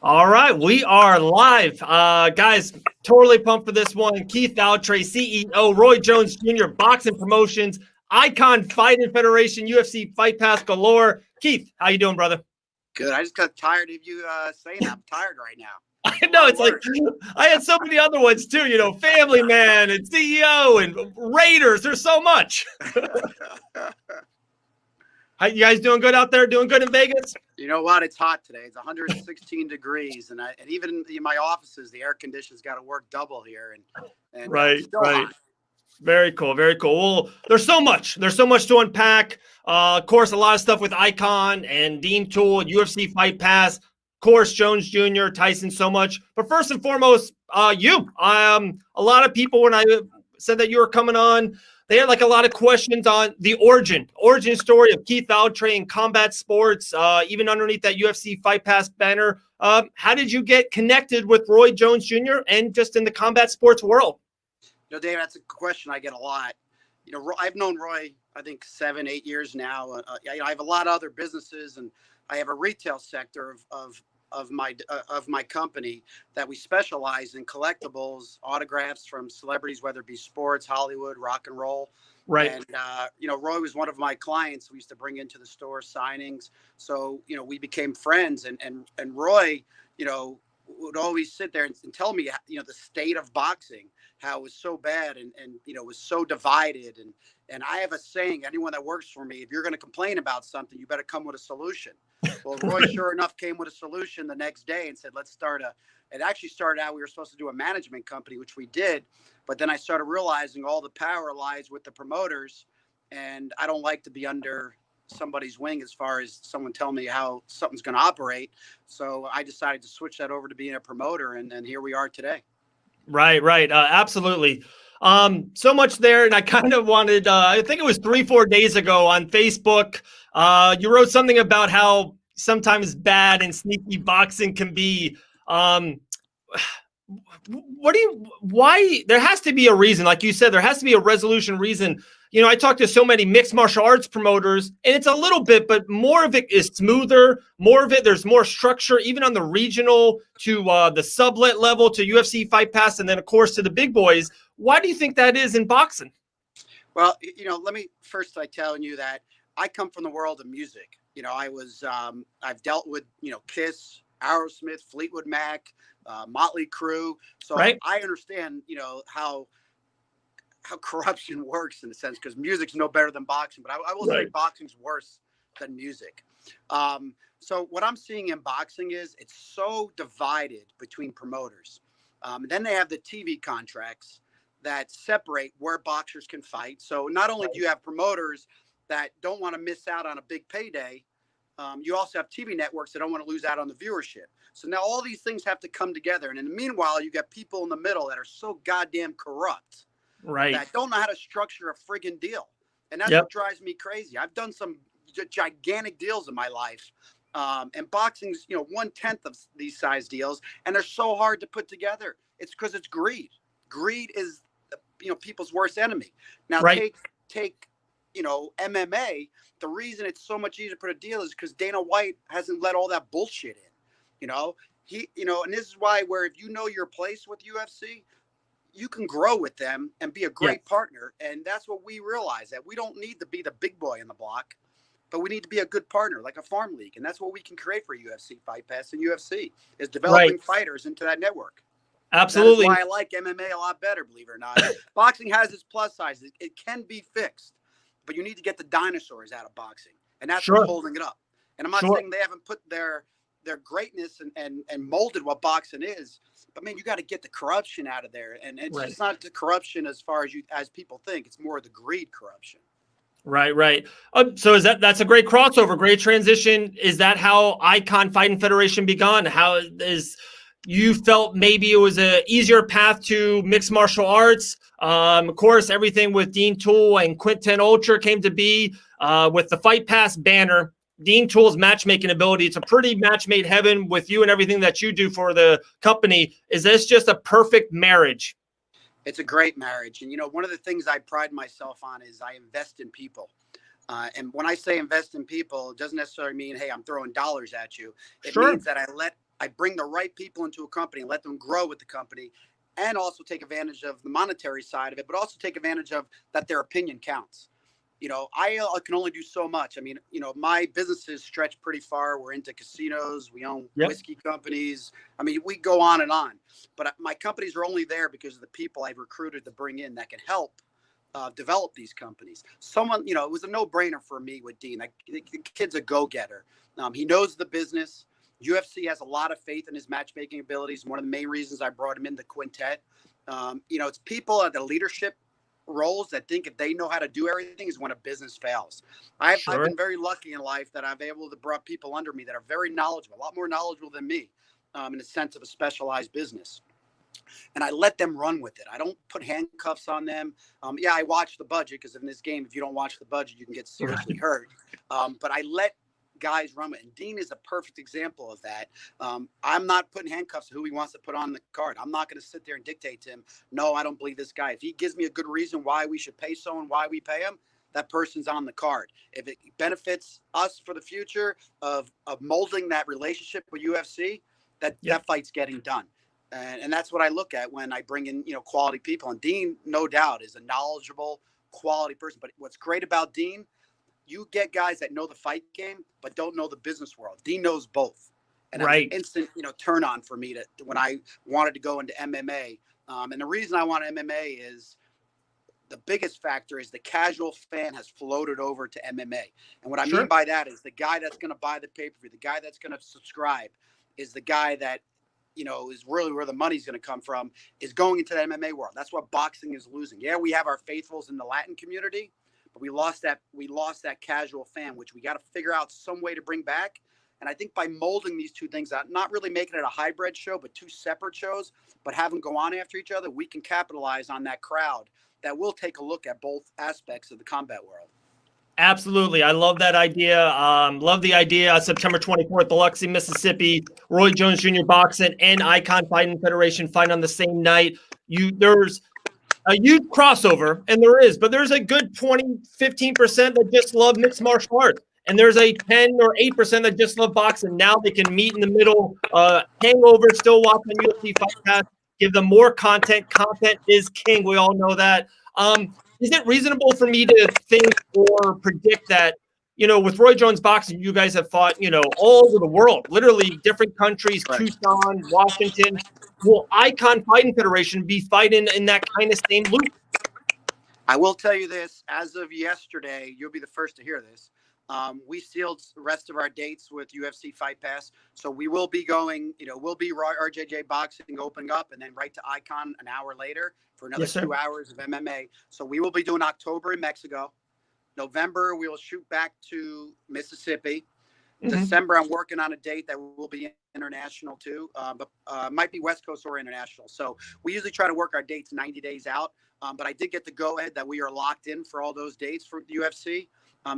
All right, we are live. Guys, totally pumped for this one. Keith Veltre, CEO, Roy Jones Jr., Boxing Promotions, iKON Fighting Federation, UFC Fight Pass galore. Keith, how you doing, brother? Good. I just got tired of you saying that. I'm tired right now. I It's a know lot of it's like work. I had so many other ones too, Family Man and CEO and Raiders. There's so much. How you guys doing good out there? Doing good in Vegas? You know what? It's hot today. It's 116 degrees, and even in my offices, the air conditioning's got to work double here, and it's Right, still right. hot. Very cool. Very cool. Well, there's so much. There's so much to unpack. Of course, a lot of stuff with iKON and Dean Tool, UFC Fight Pass. Of course, Jones Jr., Tyson, so much. But first and foremost, you. A lot of people, when I said that you were coming on, they had like a lot of questions on the origin story of Keith Veltre in combat sports, even underneath that UFC Fight Pass banner. How did you get connected with Roy Jones Jr. and just in the combat sports world? Dave, that's a question I get a lot. I've known Roy, I think 7, 8 years now. I have a lot of other businesses, and I have a retail sector of my company that we specialize in collectibles, autographs from celebrities, whether it be sports, Hollywood, rock and roll. Right. And Roy was one of my clients. We used to bring into the store signings. So we became friends, and Roy, would always sit there and tell me, the state of boxing, how it was so bad and was so divided. And I have a saying: anyone that works for me, if you're going to complain about something, you better come with a solution. Well, Roy, sure enough, came with a solution the next day and said, let's start it actually started out, we were supposed to do a management company, which we did. But then I started realizing all the power lies with the promoters. And I don't like to be under somebody's wing as far as someone telling me how something's going to operate. So I decided to switch that over to being a promoter. And then here we are today. Right, right. Absolutely. So much there. And I kind of wanted, I think it was 3, 4 days ago on Facebook, you wrote something about how sometimes bad and sneaky boxing can be. Why there has to be a reason, like you said, there has to be a resolution reason. I talked to so many mixed martial arts promoters, and it's a little bit, but more of it is smoother. More of it, there's more structure, even on the regional to the sublet level to UFC Fight Pass, and then of course to the big boys. Why do you think that is in boxing? Well, let me first tell you that I come from the world of music. I've dealt with, Kiss, Aerosmith, Fleetwood Mac, Motley Crue. So Right. I understand, how corruption works in a sense, because music's no better than boxing. But I will say boxing's worse than music. So what I'm seeing in boxing is it's so divided between promoters. Then they have the TV contracts that separate where boxers can fight. So not only do you have promoters that don't want to miss out on a big payday, you also have TV networks that don't want to lose out on the viewership. So now all these things have to come together. And in the meanwhile, you got people in the middle that are so goddamn corrupt, Right. that don't know how to structure a friggin' deal. And that's Yep. what drives me crazy. I've done some gigantic deals in my life. And boxing's, 1/10 of these size deals. And they're so hard to put together. It's because it's greed. Greed is, people's worst enemy. Now Right. take MMA. The reason it's so much easier to put a deal is because Dana White hasn't let all that bullshit in. And this is why, where if you know your place with UFC, you can grow with them and be a great partner. And that's what we realize, that we don't need to be the big boy in the block, but we need to be a good partner, like a farm league. And that's what we can create for UFC Fight Pass and UFC, is developing fighters into that network. Absolutely. That is why I like MMA a lot better, believe it or not. Boxing has its plus sides. It can be fixed, but you need to get the dinosaurs out of boxing. And that's what's holding it up. And I'm not saying they haven't put their greatness and molded what boxing is, but man, you got to get the corruption out of there. And it's not the corruption as far as people think. It's more the greed corruption. Right, right. So that's a great crossover, great transition. Is that how iKON Fighting Federation began? How is you felt maybe it was a easier path to mixed martial arts? Of course, everything with Dean Tool and Quinten Ultra came to be with the Fight Pass banner. Dean Tool's matchmaking ability, it's a pretty match made heaven with you and everything that you do for the company. Is this just a perfect marriage? It's a great marriage. And, one of the things I pride myself on is I invest in people. And when I say invest in people, it doesn't necessarily mean, hey, I'm throwing dollars at you. It means that I bring the right people into a company and let them grow with the company, and also take advantage of the monetary side of it, but also take advantage of that their opinion counts. I can only do so much. I mean, my businesses stretch pretty far. We're into casinos. We own whiskey companies. I mean, we go on and on. But my companies are only there because of the people I've recruited to bring in that can help develop these companies. It was a no-brainer for me with Dean. The kid's a go-getter. He knows the business. UFC has a lot of faith in his matchmaking abilities. One of the main reasons I brought him in the quintet. It's people at the leadership roles that think if they know how to do everything is when a business fails. I've been very lucky in life that I've been able to brought people under me that are very knowledgeable, a lot more knowledgeable than me, in the sense of a specialized business. And I let them run with it. I don't put handcuffs on them. I watch the budget, because in this game, if you don't watch the budget, you can get seriously hurt. But I let guys run it. And Dean is a perfect example of that. I'm not putting handcuffs to who he wants to put on the card. I'm not going to sit there and dictate to him, no, I don't believe this guy. If he gives me a good reason why we should pay someone, why we pay him, that person's on the card. If it benefits us for the future of molding that relationship with UFC, that fight's getting done. And that's what I look at when I bring in, quality people. And Dean, no doubt, is a knowledgeable, quality person. But what's great about Dean, you get guys that know the fight game but don't know the business world. Dean knows both. And that's an instant, turn on for me when I wanted to go into MMA. And the reason I want MMA is the biggest factor is the casual fan has floated over to MMA. And what I mean by that is the guy that's going to buy the pay-per-view, the guy that's going to subscribe is the guy that, is really where the money's going to come from, is going into the MMA world. That's what boxing is losing. Yeah, we have our faithfuls in the Latin community, but we lost that casual fan, which we got to figure out some way to bring back. And I think by molding these two things out, not really making it a hybrid show, but two separate shows, but have them go on after each other, we can capitalize on that crowd that will take a look at both aspects of the combat world. Absolutely. I love that idea. Love the idea. September 24th, Biloxi, Mississippi, Roy Jones Jr. Boxing and iKON Fighting Federation fight on the same night. There's a huge crossover, and but there's a good 15% that just love mixed martial arts. And there's a 10 or 8% that just love boxing. Now they can meet in the middle, hangover, still watching UFC Fight Pass, give them more content. Content is king. We all know that. Is it reasonable for me to think or predict that, with Roy Jones Boxing, you guys have fought, all over the world, literally different countries, Tucson, Washington. Will iKON Fighting Federation be fighting in that kind of same loop? I will tell you this, as of yesterday, you'll be the first to hear this. We sealed the rest of our dates with UFC Fight Pass. So we will be going, we'll be RJJ Boxing opening up and then right to iKON an hour later for another 2 hours of MMA. So we will be doing October in Mexico. November, we will shoot back to Mississippi. December, I'm working on a date that will be international too, but might be West Coast or international. So we usually try to work our dates 90 days out. But I did get the go-ahead that we are locked in for all those dates for the UFC.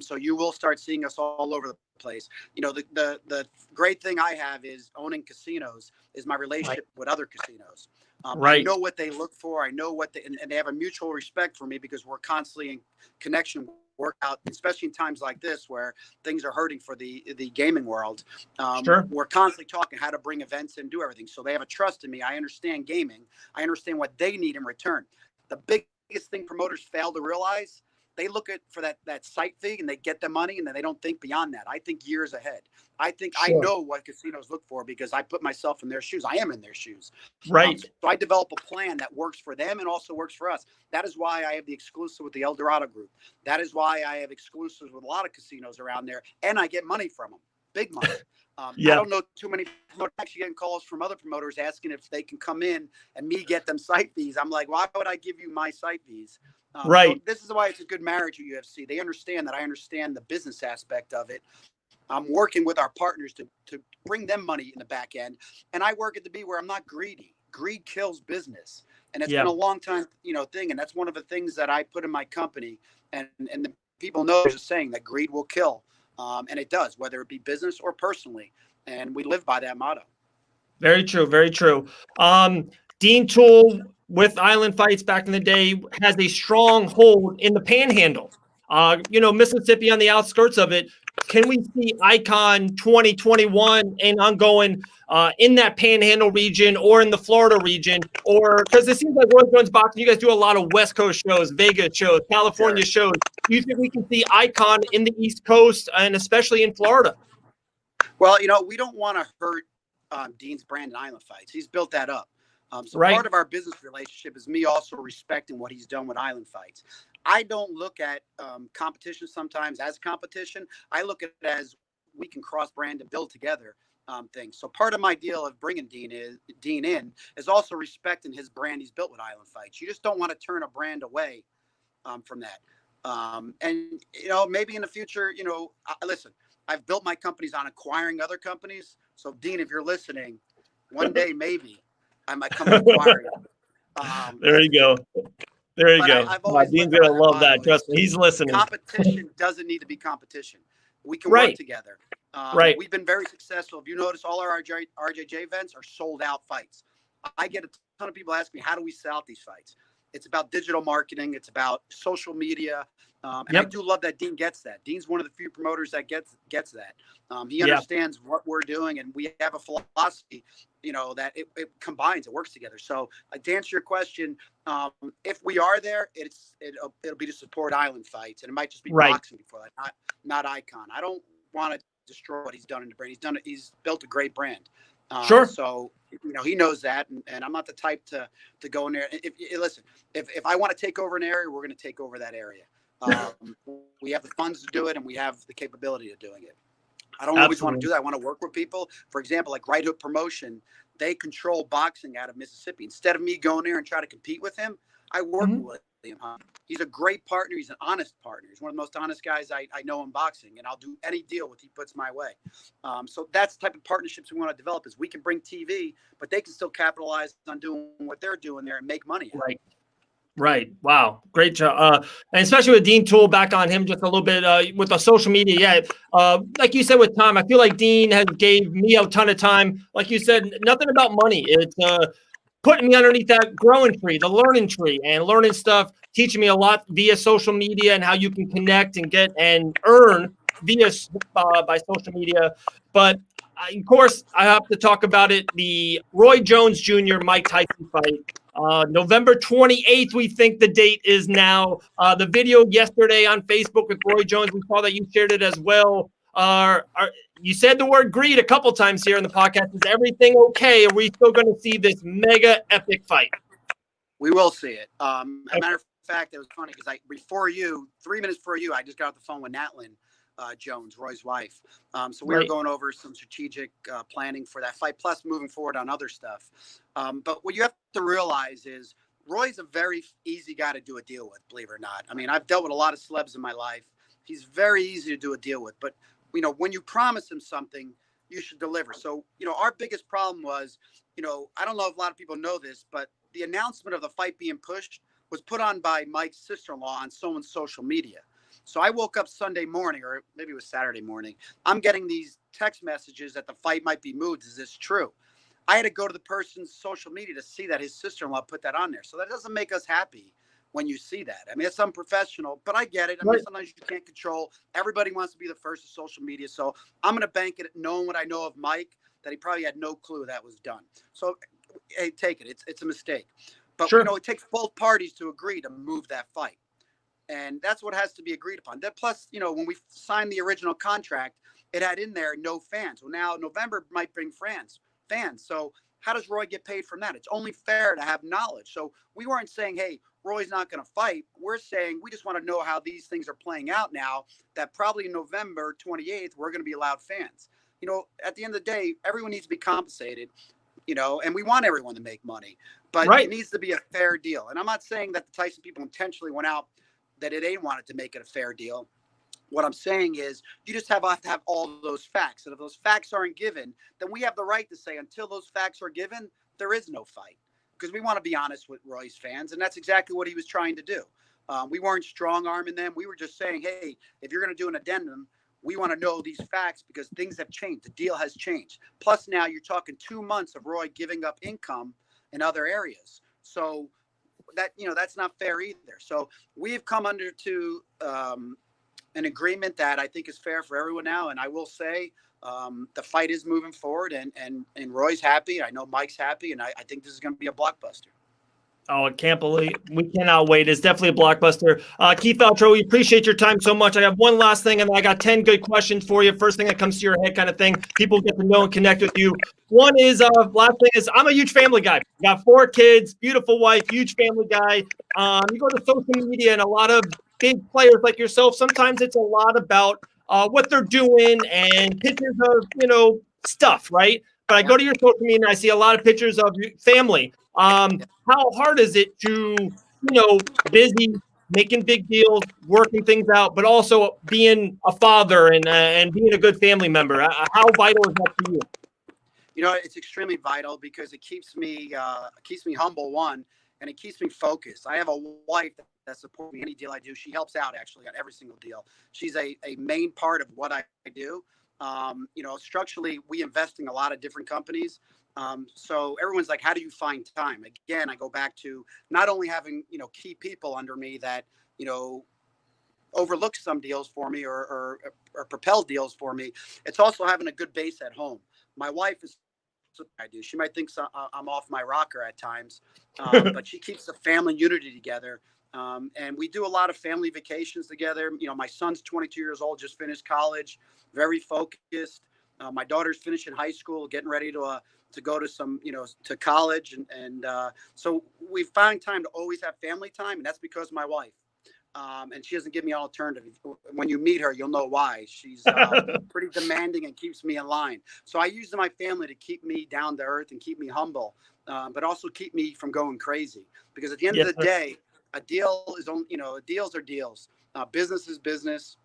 So you will start seeing us all over the place. The great thing I have is owning casinos is my relationship with other casinos. I know what they look for. I know and they have a mutual respect for me because we're constantly in connection, work out, especially in times like this where things are hurting for the gaming world. We're constantly talking how to bring events and do everything. So they have a trust in me. I understand gaming. I understand what they need in return. The biggest thing promoters fail to realize, they look for that site fee and they get the money and then they don't think beyond that. I think years ahead. I know what casinos look for because I put myself in their shoes. I am in their shoes. So I develop a plan that works for them and also works for us. That is why I have the exclusive with the El Dorado Group. That is why I have exclusives with a lot of casinos around there and I get money from them. Big money. I don't know too many promoters. Actually getting calls from other promoters asking if they can come in and me get them site fees. I'm like, why would I give you my site fees? So this is why it's a good marriage with UFC. They understand that I understand the business aspect of it. I'm working with our partners to bring them money in the back end. And I work it to be where I'm not greedy. Greed kills business. And it's been a long time, thing. And that's one of the things that I put in my company. And the people know there's a saying that greed will kill. And it does, whether it be business or personally. And we live by that motto. Very true. Very true. Dean Toole with Island Fights back in the day has a strong hold in the panhandle. Mississippi on the outskirts of it. can we see iKON 2021 and ongoing in that Panhandle region or in the Florida region? Or because it seems like Roy Jones Boxing, you guys do a lot of West Coast shows, Vegas shows, California shows. Do you think we can see iKON in the East Coast and especially in Florida? Well, we don't want to hurt Dean's brand in Island Fights. He's built that up. So Right. part of our business relationship is me also respecting what he's done with Island Fights. I don't look at competition sometimes as competition. I look at it as we can cross brand and build together things. So part of my deal of bringing Dean in is also respecting his brand he's built with Island Fights. You just don't want to turn a brand away from that. And maybe in the future, listen, I've built my companies on acquiring other companies. So Dean, if you're listening, one day maybe I might come and acquire you. There you go. There you go. I've always Dean's gonna love that. Trust me, he's listening. Competition doesn't need to be competition. We can Right. work together. Right. We've been very successful. If you notice, all our RJJ events are sold out fights. I get a ton of people ask me, how do we sell out these fights? It's about digital marketing. It's about social media. And I do love that Dean gets that. Dean's one of the few promoters that gets that. He understands what we're doing, and we have a philosophy, that it combines, it works together. So to answer your question, if we are there, it'll be to support Island Fights, and it might just be boxing before that, not iKON. I don't want to destroy what he's done in the brand. He's built a great brand. Sure. So he knows that, and I'm not the type to go in there. If I want to take over an area, we're going to take over that area. We have the funds to do it, and we have the capability of doing it. I don't always want to do that. I want to work with people. For example, like Right Hook Promotion, they control boxing out of Mississippi. Instead of me going there and try to compete with him, I work with him. He's a great partner. He's an honest partner. He's one of the most honest guys I know in boxing, and I'll do any deal he puts my way. So that's the type of partnerships we want to develop. Is we can bring TV, but they can still capitalize on doing what they're doing there and make money. Right. Wow. Great job. And especially with Dean Toole, back on him just a little bit with the social media. Yeah. Like you said, with time, I feel like Dean has gave me a ton of time. Like you said, nothing about money. It's putting me underneath that growing tree, the learning tree, and learning stuff, teaching me a lot via social media and how you can connect and get and earn via by social media. But of course, I have to talk about it. The Roy Jones Jr. Mike Tyson fight. November 28th, we think the date is now. The video yesterday on Facebook with Roy Jones, we saw that you shared it as well. You said the word greed a couple times here in the podcast. Is everything okay? Are we still going to see this mega epic fight? We will see it. As a matter of fact, it was funny because 3 minutes before you, I just got off the phone with Natlin Jones, Roy's wife. So we were going over some strategic planning for that fight, plus moving forward on other stuff. But what you have to realize is Roy's a very easy guy to do a deal with, believe it or not. I mean, I've dealt with a lot of celebs in my life. He's very easy to do a deal with. But, when you promise him something, you should deliver. So, our biggest problem was, I don't know if a lot of people know this, but the announcement of the fight being pushed was put on by Mike's sister-in-law on someone's social media. So I woke up Sunday morning, or maybe it was Saturday morning. I'm getting these text messages that the fight might be moved. Is this true? I had to go to the person's social media to see that his sister-in-law put that on there. So that doesn't make us happy when you see that. I mean, it's unprofessional, but I get it. I mean, sometimes you can't control. Everybody wants to be the first to social media. So I'm going to bank it, knowing what I know of Mike, that he probably had no clue that was done. So, hey, take it. It's a mistake. But, it takes both parties to agree to move that fight. And that's what has to be agreed upon. That plus, when we signed the original contract, it had in there no fans. Well, now November might bring fans. So how does Roy get paid from that? It's only fair to have knowledge. So we weren't saying, hey, Roy's not going to fight. We're saying we just want to know how these things are playing out now, that probably November 28th, we're going to be allowed fans. At the end of the day, everyone needs to be compensated, and we want everyone to make money. But it needs to be a fair deal. And I'm not saying that the Tyson people intentionally went out that they wanted to make it a fair deal. What I'm saying is you just have to have all those facts. And if those facts aren't given, then we have the right to say until those facts are given, there is no fight. Because we want to be honest with Roy's fans. And that's exactly what he was trying to do. We weren't strong-arming them. We were just saying, hey, if you're going to do an addendum, we want to know these facts because things have changed. The deal has changed. Plus now you're talking 2 months of Roy giving up income in other areas. So that, that's not fair either. So we've come under to an agreement that I think is fair for everyone now. And I will say, the fight is moving forward, and Roy's happy. I know Mike's happy, and I think this is going to be a blockbuster. Oh, I can't believe we cannot wait. It's definitely a blockbuster. Keith Veltre, we appreciate your time so much. I have one last thing, and I got 10 good questions for you. First thing that comes to your head kind of thing. People get to know and connect with you. One is, last thing is, I'm a huge family guy. Got 4 kids, beautiful wife, huge family guy. You go to social media and a lot of big players like yourself, sometimes it's a lot about what they're doing and pictures of, stuff, right? But I go to your social media and I see a lot of pictures of your family. How hard is it to, busy, making big deals, working things out, but also being a father and being a good family member? How vital is that to you? It's extremely vital because it keeps me humble, one, and it keeps me focused. I have a wife that supports me any deal I do. She helps out actually on every single deal. She's a main part of what I do. Structurally, we invest in a lot of different companies. So everyone's like, how do you find time? Again, I go back to not only having, key people under me that, overlook some deals for me or propel deals for me. It's also having a good base at home. My wife is I do. She might think I'm off my rocker at times, but she keeps the family unity together. And we do a lot of family vacations together. My son's 22 years old, just finished college, very focused. My daughter's finishing high school, getting ready to go to some, to college. And so we find time to always have family time. And that's because of my wife. And she doesn't give me an alternative. When you meet her, you'll know why. She's pretty demanding and keeps me in line. So I use my family to keep me down to earth and keep me humble, but also keep me from going crazy. Because at the end of the day, a deal is on, deals are deals. Business is business.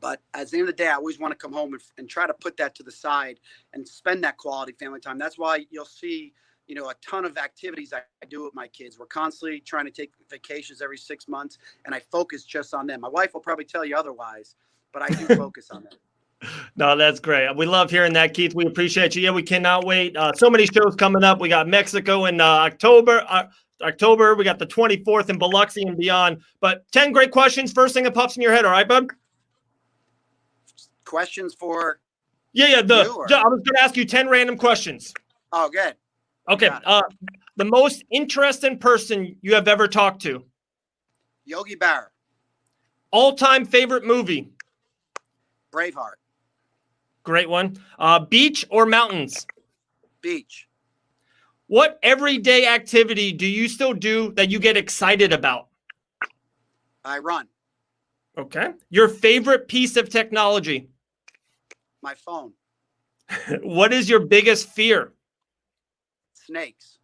But at the end of the day, I always want to come home and try to put that to the side and spend that quality family time. That's why you'll see, a ton of activities I do with my kids. We're constantly trying to take vacations every 6 months, and I focus just on them. My wife will probably tell you otherwise, but I do focus on them. No, that's great. We love hearing that, Keith. We appreciate you. Yeah, we cannot wait. So many shows coming up. We got Mexico in October. We got the 24th in Biloxi and beyond. But 10 great questions. First thing that pops in your head. All right, bud? Questions for I was going to ask you 10 random questions. Oh, good. Okay. The most interesting person you have ever talked to? Yogi Berra. All-time favorite movie? Braveheart. Great one. Beach or mountains? Beach. What everyday activity do you still do that you get excited about? I run. Okay. Your favorite piece of technology? My phone. What is your biggest fear? Snakes.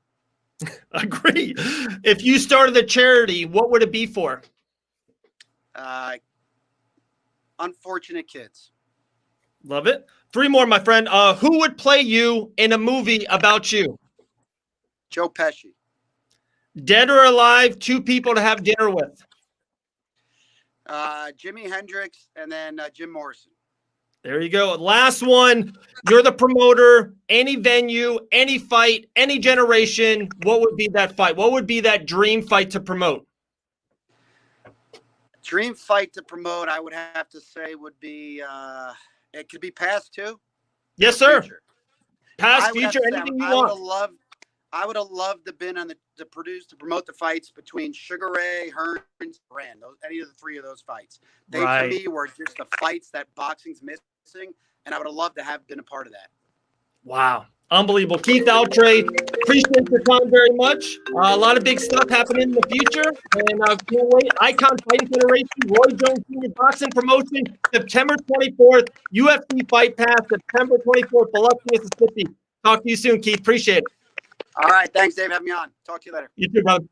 Agree. If you started a charity, what would it be for? Unfortunate kids. Love it. 3 more, my friend. Who would play you in a movie about you? Joe Pesci. Dead or alive, 2 people to have dinner with? Jimi Hendrix and then Jim Morrison. There you go. Last one. You're the promoter. Any venue, any fight, any generation. What would be that fight? What would be that dream fight to promote? Dream fight to promote, I would have to say, would be it could be past too. Yes, sir. Future. Past, future, anything you want. I would have loved to been on to promote the fights between Sugar Ray, Hearns, Brand. Any of the 3 of those fights. They to me were just the fights that boxing's missing, and I would have loved to have been a part of that. Wow. Unbelievable. Keith Veltre, appreciate your time very much. A lot of big stuff happening in the future. And can't wait. iKON Fighting Federation, Roy Jones Jr. Boxing Promotion, September 24th, UFC Fight Pass, September 24th, Biloxi, Mississippi. Talk to you soon, Keith. Appreciate it. All right. Thanks, Dave. Have me on. Talk to you later. You too, brother.